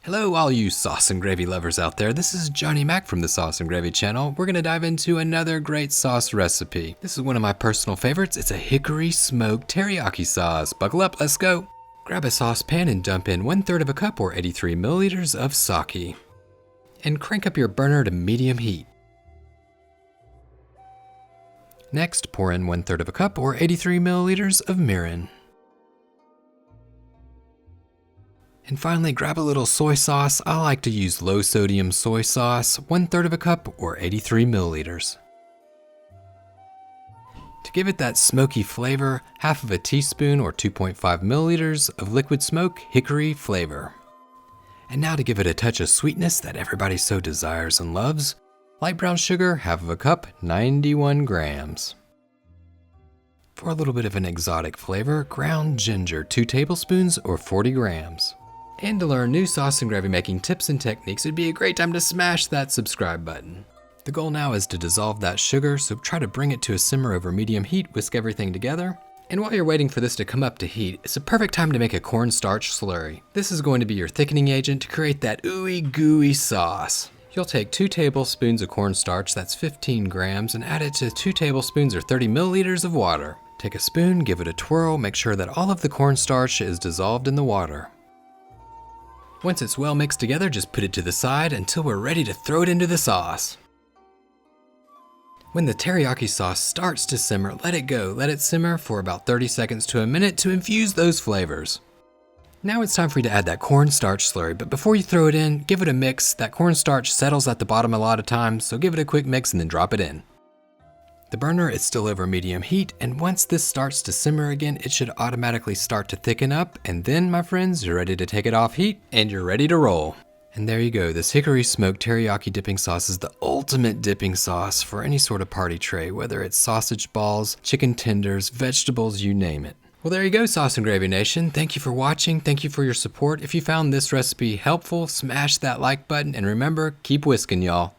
Hello all you sauce and gravy lovers out there, this is Johnny Mac from the Sauce and Gravy channel. We're going to dive into another great sauce recipe. This is one of my personal favorites. It's a hickory smoked teriyaki sauce. Buckle up, let's go. Grab a saucepan and dump in 1/3 of a cup or 83 milliliters of sake. And crank up your burner to medium heat. Next, pour in 1/3 of a cup or 83 milliliters of mirin. And finally, grab a little soy sauce. I like to use low sodium soy sauce, 1/3 of a cup or 83 milliliters. To give it that smoky flavor, half of a teaspoon or 2.5 milliliters of liquid smoke hickory flavor. And now to give it a touch of sweetness that everybody so desires and loves, light brown sugar, half of a cup, 91 grams. For a little bit of an exotic flavor, ground ginger, 2 tablespoons or 40 grams. And to learn new sauce and gravy making tips and techniques, it'd be a great time to smash that subscribe button. The goal now is to dissolve that sugar, so try to bring it to a simmer over medium heat, whisk everything together. And while you're waiting for this to come up to heat, it's a perfect time to make a cornstarch slurry. This is going to be your thickening agent to create that ooey gooey sauce. You'll take 2 tablespoons of cornstarch, that's 15 grams, and add it to 2 tablespoons or 30 milliliters of water. Take a spoon, give it a twirl, make sure that all of the cornstarch is dissolved in the water. Once it's well mixed together, just put it to the side until we're ready to throw it into the sauce. When the teriyaki sauce starts to simmer, let it go. Let it simmer for about 30 seconds to a minute to infuse those flavors. Now it's time for you to add that cornstarch slurry, but before you throw it in, give it a mix. That cornstarch settles at the bottom a lot of times, so give it a quick mix and then drop it in. The burner is still over medium heat, and once this starts to simmer again, it should automatically start to thicken up, and then, my friends, you're ready to take it off heat, and you're ready to roll. And there you go, this hickory smoked teriyaki dipping sauce is the ultimate dipping sauce for any sort of party tray, whether it's sausage balls, chicken tenders, vegetables, you name it. Well, there you go, Sauce and Gravy Nation. Thank you for watching, thank you for your support. If you found this recipe helpful, smash that like button, and remember, keep whisking, y'all.